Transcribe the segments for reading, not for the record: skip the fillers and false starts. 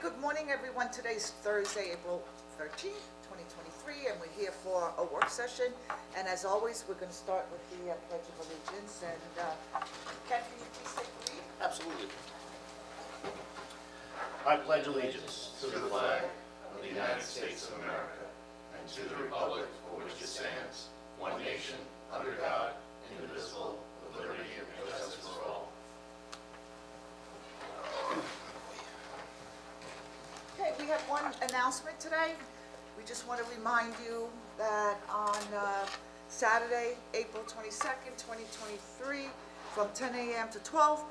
Good morning, everyone. Today's Thursday, April 13th, 2023, and we're here for a work session. And as always, we're going to start with the Pledge of Allegiance. And Ken, can you please take the lead? Absolutely. I pledge allegiance to the flag of the United States of America and to the republic for which it stands, one nation, under God, indivisible, with liberty and justice for all. Okay, we have one announcement today. We just want to remind you that on Saturday, April 22nd, 2023, from 10 a.m. to 12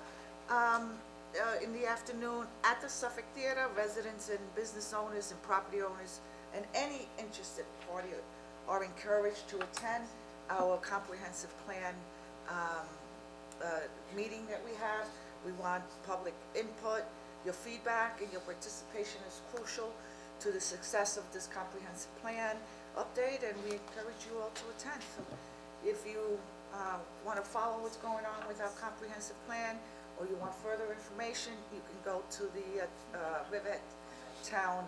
in the afternoon at the Suffolk Theater, residents and business owners and property owners and any interested party are encouraged to attend our comprehensive plan meeting that we have. We want public input. Your feedback and your participation is crucial to the success of this comprehensive plan update, and we encourage you all to attend. So if you want to follow what's going on with our comprehensive plan, or you want further information, you can go to the Riverhead Town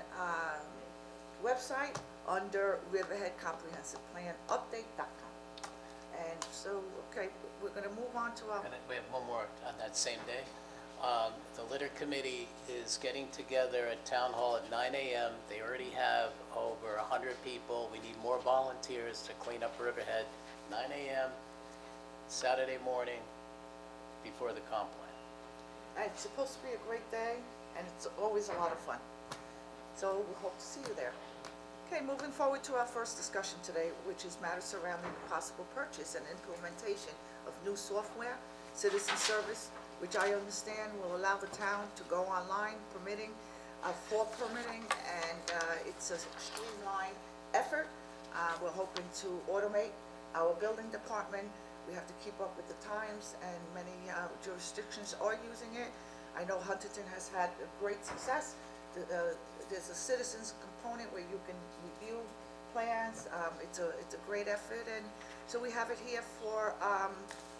website under Riverhead Comprehensive Plan Update.com. And so, okay, we're going to move on to our... And we have one more on that same day. The litter committee is getting together at Town Hall at 9 a.m. They already have over 100 people. We need more volunteers to clean up Riverhead. 9 a.m. Saturday morning before the comp plan. And it's supposed to be a great day, and it's always a lot of fun. So we hope to see you there. Okay, moving forward to our first discussion today, which is matters surrounding the possible purchase and implementation of new software, citizen service, which I understand will allow the town to go online for permitting, and it's a streamlined effort. We're hoping to automate our building department. We have to keep up with the times, and many jurisdictions are using it. I know Huntington has had a great success. There's a citizens component where you can review plans. It's a great effort, and so we have it here for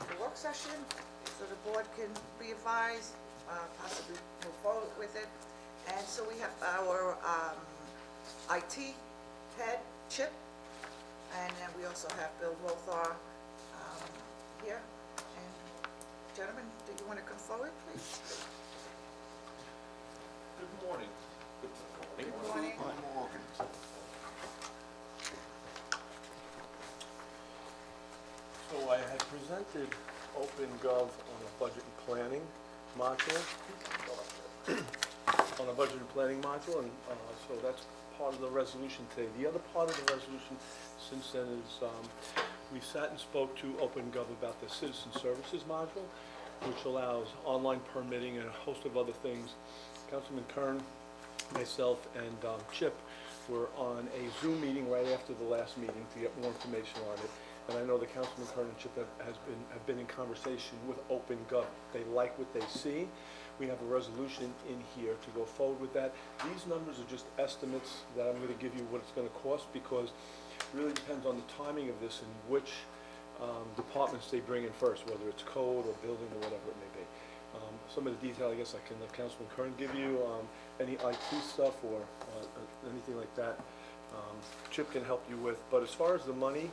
the work session, so the board can be advised, possibly move forward with it. And so we have our IT head, Chip, and then we also have Bill Lothar here. And gentlemen, do you want to come forward, please? Good morning. Good morning. So I had presented OpenGov on a budget and planning module. On a budget and planning module, and so that's part of the resolution today. The other part of the resolution since then is we sat and spoke to OpenGov about the citizen services module, which allows online permitting and a host of other things. Councilman Kern, myself, and Chip were on a Zoom meeting right after the last meeting to get more information on it. And I know that Councilman Kern and Chip have been in conversation with OpenGov. They like what they see. We have a resolution in here to go forward with that. These numbers are just estimates that I'm going to give you what it's going to cost, because it really depends on the timing of this and which departments they bring in first, whether it's code or building or whatever it may be. Some of the detail, I guess, I can let Councilman Kern give you. Any IT stuff or anything like that, Chip can help you with. But as far as the money,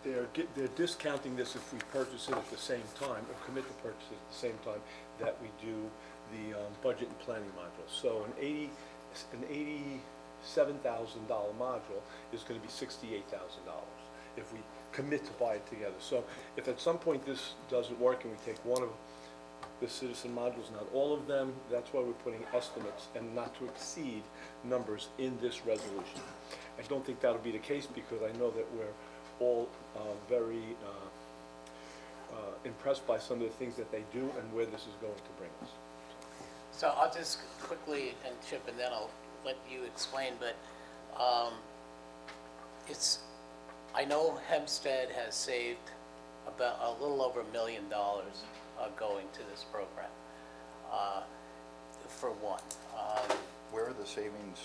they're discounting this if we purchase it at the same time, or commit to purchase it at the same time that we do the budget and planning module. So an $87,000 module is going to be $68,000 if we commit to buy it together. So if at some point this doesn't work and we take one of the citizen modules, not all of them, that's why we're putting estimates and not to exceed numbers in this resolution. I don't think that'll be the case, because I know that we're all very impressed by some of the things that they do and where this is going to bring us. So I'll just quickly, and Chip, and then I'll let you explain, but I know Hempstead has saved about a little over $1 million going to this program, for one. Where are the savings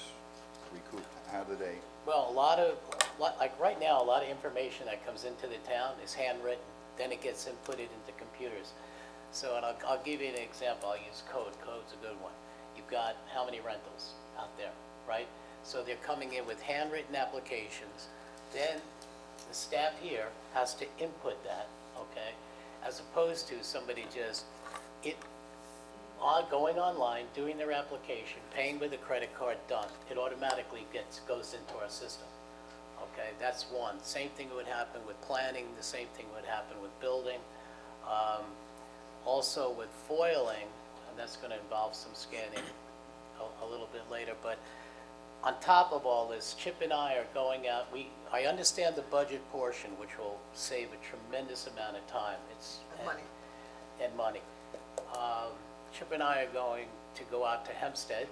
recouped? How do they? Well, like right now, a lot of information that comes into the town is handwritten, then it gets inputted into computers. So, and I'll give you an example, I'll use code, code's a good one. You've got how many rentals out there, right? So they're coming in with handwritten applications, then the staff here has to input that, okay? As opposed to somebody just, going online, doing their application, paying with a credit card, done. It automatically goes into our system, okay? That's one. Same thing would happen with planning, the same thing would happen with building. Also with foiling, and that's gonna involve some scanning a little bit later, but on top of all this, Chip and I are going out, I understand the budget portion, which will save a tremendous amount of time. And money. And money. Chip and I are going to go out to Hempstead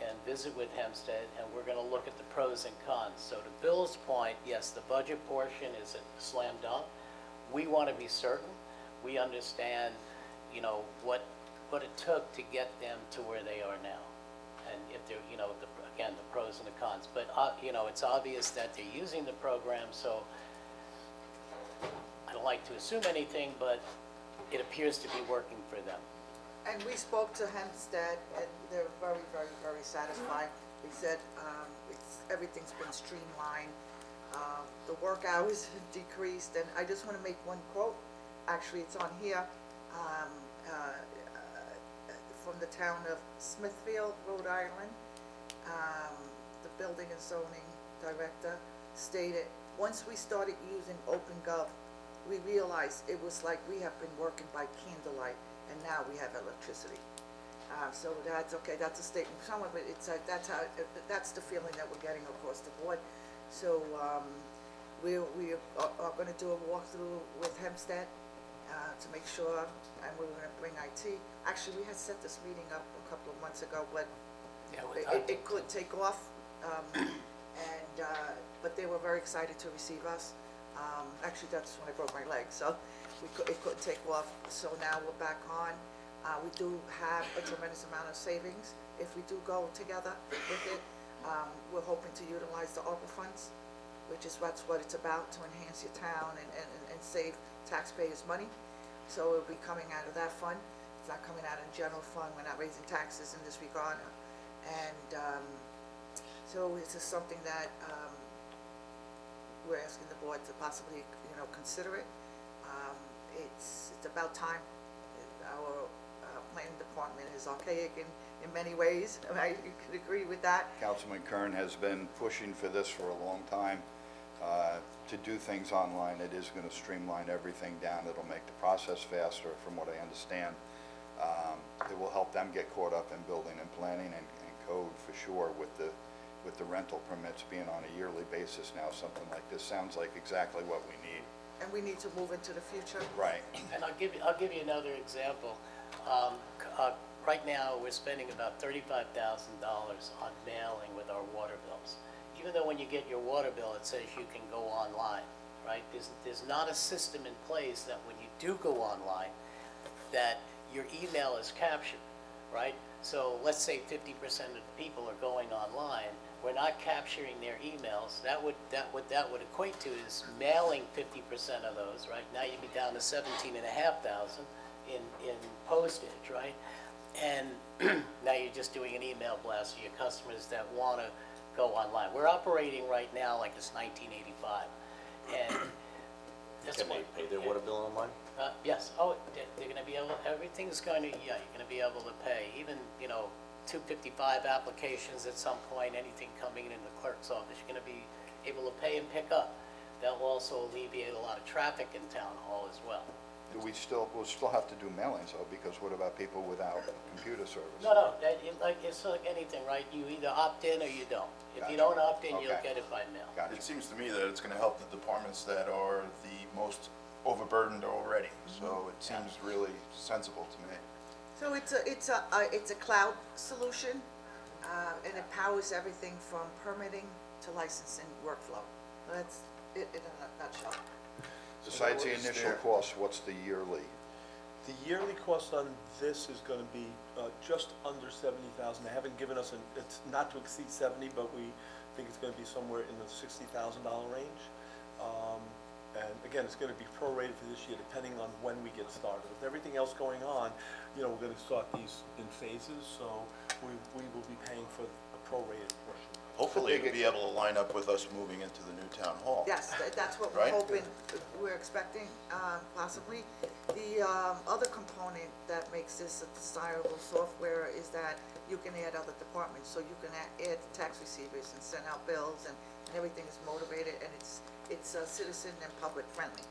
and visit with Hempstead, and we're gonna look at the pros and cons. So to Bill's point, yes, the budget portion is a slam dunk. We wanna be certain, we understand, you know, what it took to get them to where they are now. And if they're, you know, again, the pros and the cons. But, you know, it's obvious that they're using the program, so I don't like to assume anything, but it appears to be working for them. And we spoke to Hempstead, and they're very, very, very satisfied. They said everything's been streamlined, the work hours have decreased, and I just want to make one quote. Actually, it's on here, from the town of Smithfield, Rhode Island. The building and zoning director stated, once we started using OpenGov, we realized it was like we have been working by candlelight, and now we have electricity. So that's okay, that's a statement from someone, but it's, that's the feeling that we're getting across the board. So, we are gonna do a walkthrough with Hempstead, to make sure, and we're gonna bring IT. Actually, we had set this meeting up a couple of months ago, but Yeah, it could take off, but they were very excited to receive us. Actually, that's when I broke my leg, so it couldn't take off, so now we're back on. We do have a tremendous amount of savings if we do go together with it. We're hoping to utilize the ARPA funds, which is that's what it's about, to enhance your town and save taxpayers' money. So it'll be coming out of that fund. It's not coming out of the general fund. We're not raising taxes in this regard. And so this is something that we're asking the board to possibly, you know, consider it. It's about time. Our planning department is archaic in many ways. You could agree with that. Councilman Kern has been pushing for this for a long time. To do things online, it is going to streamline everything down. It'll make the process faster, from what I understand. It will help them get caught up in building and planning and code for sure, with the rental permits being on a yearly basis now. Something like this sounds like exactly what we need. And we need to move into the future. Right. And I'll give you another example. Right now, we're spending about $35,000 on mailing with our water bills. Even though when you get your water bill, it says you can go online, right? There's not a system in place that when you do go online, that your email is captured, right? So let's say 50% of the people are going online, we're not capturing their emails. What that would equate to is mailing 50% of those, right? Now you'd be down to 17,500 in postage, right? And now you're just doing an email blast to your customers that want to go online. We're operating right now like it's 1985, and that's Can what. they pay their water bill online? Yes, they're gonna be able, everything's going to, yeah, you're gonna be able to pay, even, 255 applications at some point, anything coming in the clerk's office, you're gonna be able to pay and pick up. That will also alleviate a lot of traffic in town hall as well. We'll still have to do mailings though, because what about people without computer service? No, it's like anything, right? You either opt in or you don't. If you Gotcha. don't opt in, you'll Okay. get it by mail. Gotcha. It seems to me that it's gonna help the departments that are the most overburdened already, so it seems really sensible to me. So it's a cloud solution, and it powers everything from permitting to licensing workflow. That's it in a nutshell. Besides the What is initial there? cost, what's the yearly? The yearly cost on this is gonna be just under 70,000. They haven't given us it's not to exceed 70, but we think it's gonna be somewhere in the $60,000 range. And again, it's gonna be prorated for this year, depending on when we get started. With everything else going on, you know, we're gonna start these in phases, so we will be paying for a prorated portion. Hopefully, you'll be able to line up with us moving into the new town hall. Yes, that's what we're Right? hoping, we're expecting, possibly. The other component that makes this a desirable software is that you can add other departments, so you can add tax receivers and send out bills, and everything is motivated, and it's citizen and public friendly.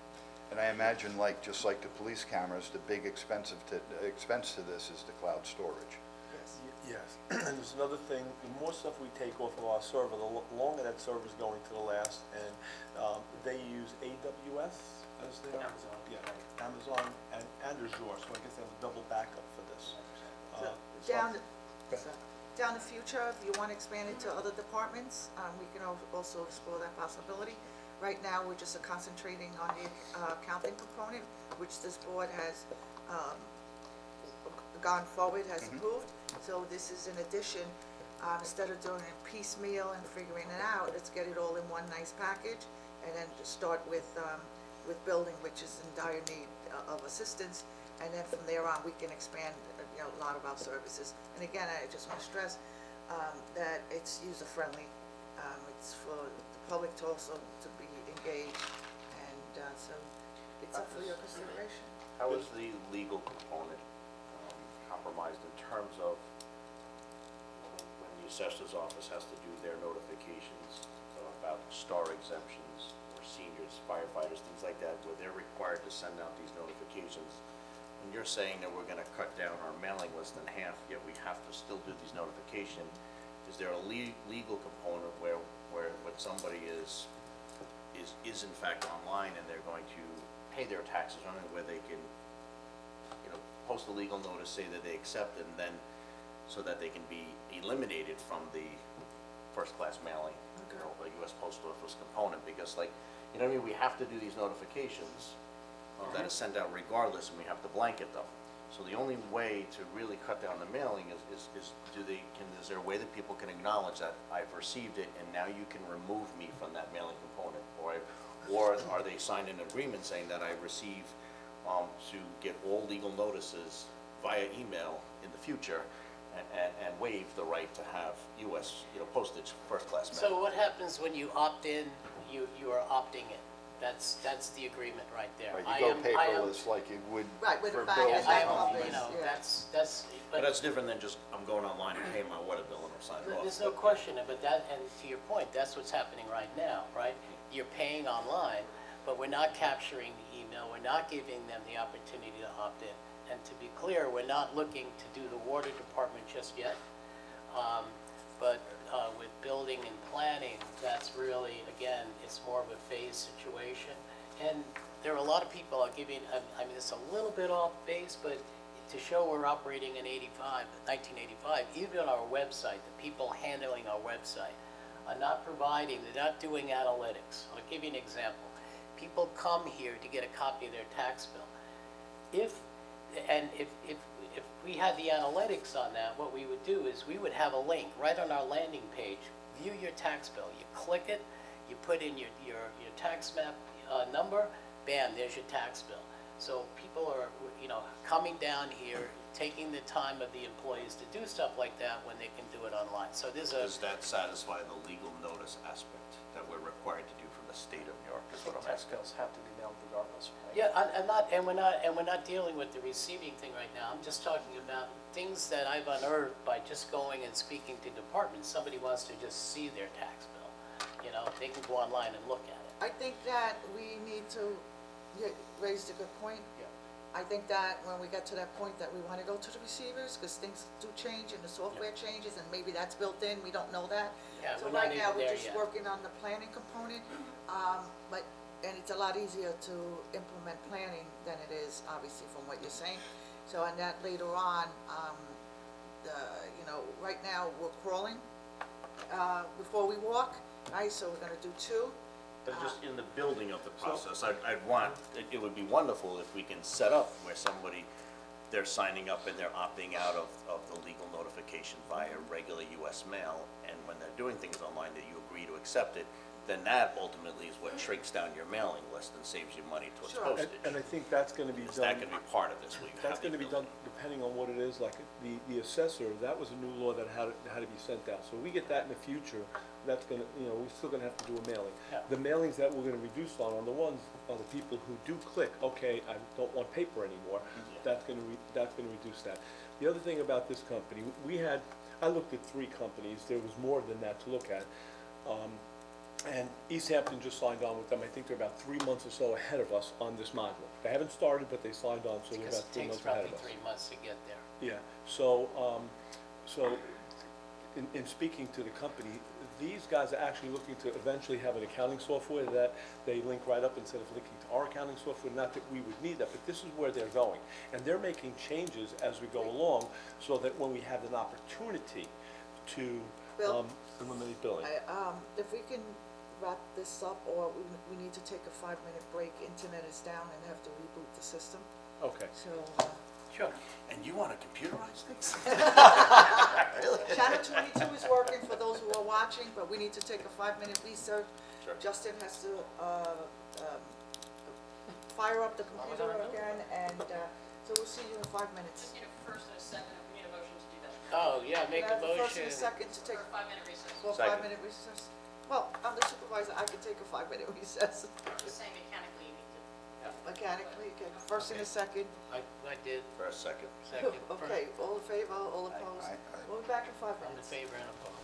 And I imagine just like the police cameras, the big expense to this is the cloud storage. Yes. Yes, and there's another thing, the more stuff we take off of our server, the longer that server's going to last, and they use AWS as their... Amazon. Yeah, Amazon and Azure, so I guess they have a double backup for this. So so- down the future, if you want to expand it to other departments, we can also explore that possibility. Right now, we're just concentrating on the accounting component, which this board has gone forward, has approved. So this is in addition, instead of doing it piecemeal and figuring it out, let's get it all in one nice package, and then just start with building, which is in dire need of assistance, and then from there on, we can expand, you know, a lot of our services. And again, I just want to stress that it's user-friendly. It's for the public to also to be engaged, and so it's up for your consideration. How is the legal component compromised in terms of when the assessor's office has to do their notifications about star exemptions or seniors, firefighters, things like that, where they're required to send out these notifications? When you're saying that we're gonna cut down our mailing list in half, yet we have to still do these notification, is there a legal component where when somebody is in fact online and they're going to pay their taxes on it, where they can, you know, post a legal notice, say that they accept it, and then, so that they can be eliminated from the first-class mailing, you know, the US Postal Office component, because like, you know what I mean, we have to do these notifications that is sent out regardless, and we have to blanket them. So the only way to really cut down the mailing is is there a way that people can acknowledge that I've received it, and now you can remove me from that mailing component? Or are they signed an agreement saying that I receive, to get all legal notices via email in the future, and waive the right to have US, you know, postage, first-class mail? So what happens when you opt in, you are opting in? That's the agreement right there. Right, you go paperless like you would Right, with for a bag bills and and back phone office, You know, yeah. that's, But that's different than just, I'm going online and paying my water bill and I'm signing off. There's no question, but that, and to your point, that's what's happening right now, right? You're paying online, but we're not capturing the email, we're not giving them the opportunity to opt in. And to be clear, we're not looking to do the water department just yet. But with building and planning, that's really, again, it's more of a phased situation. And there are a lot of people, I'll give you, I mean, it's a little bit off base, but to show we're operating in 1985, even on our website, the people handling our website are not providing, they're not doing analytics. I'll give you an example. People come here to get a copy of their tax bill. If we had the analytics on that, what we would do is we would have a link right on our landing page, view your tax bill. You click it, you put in your tax map number, bam, there's your tax bill. So people are, you know, coming down here, taking the time of the employees to do stuff like that when they can do it online. So there's a, Does that satisfy the legal notice aspect that we're required to do from the state of New York, is what I'm Tax asking? bills have to be mailed regardless, right? yeah, we're not dealing with the receiving thing right now. I'm just talking about things that I've unearthed by just going and speaking to departments. Somebody wants to just see their tax bill, you know, they can go online and look at it. I think that we need to, you raised a good point. Yeah. I think that when we get to that point that we want to go to the receivers, because things do change and the software changes, and maybe that's built in, we don't know that. Yeah, So we're not right now, even we're there just yet. working on the planning component, and it's a lot easier to implement planning than it is, obviously, from what you're saying. So on that later on, you know, right now, we're crawling, before we walk, right, so we're gonna do 2. But just in the building of the process, I'd want, it would be wonderful if we can set up where somebody, they're signing up and they're opting out of the legal notification via regular US mail, and when they're doing things online, that you agree to accept it, then that ultimately is what shrinks down your mailing list and saves you money towards Sure. postage. And I think that's gonna be Is done. that gonna be part of this week? That's gonna be done depending on what it is, like the assessor, that was a new law that had to be sent out. So we get that in the future, that's gonna, we're still gonna have to do a mailing. Yeah. The mailings that we're gonna reduce on are the ones, are the people who do click, okay, I don't want paper anymore. That's gonna reduce that. The other thing about this company, I looked at 3 companies, there was more than that to look at. And East Hampton just signed on with them. I think they're about 3 months or so ahead of us on this module. They haven't started, but they signed on, so they're Because about it 3 takes months ahead roughly of us. 3 months to get there. Yeah, so, in speaking to the company, these guys are actually looking to eventually have an accounting software that they link right up instead of linking to our accounting software. Not that we would need that, but this is where they're going. And they're making changes as we go along, so that when we have an opportunity to Bill? eliminate billing. If we can wrap this up, or we need to take a 5-minute break, internet is down and have to reboot the system, Okay. so, Sure. And you wanna computerize things? Channel 22 is working for those who are watching, but we need to take a 5-minute recess. Sure. Justin has to, fire up the computer again, and, so we'll see you in 5 minutes. Just need a first and a second, and we need a motion to do that. Oh, yeah, make Can I a have a first motion. and a second to take For a 5-minute recess. for a Second. 5-minute recess? Well, I'm the supervisor, I can take a 5-minute recess. Just saying mechanically, you need to. Mechanically, okay, first and a second. I did, For a second. second. Okay, all in favor, all opposed? Aye. We'll be back in 5 I'm in minutes. favor and opposed.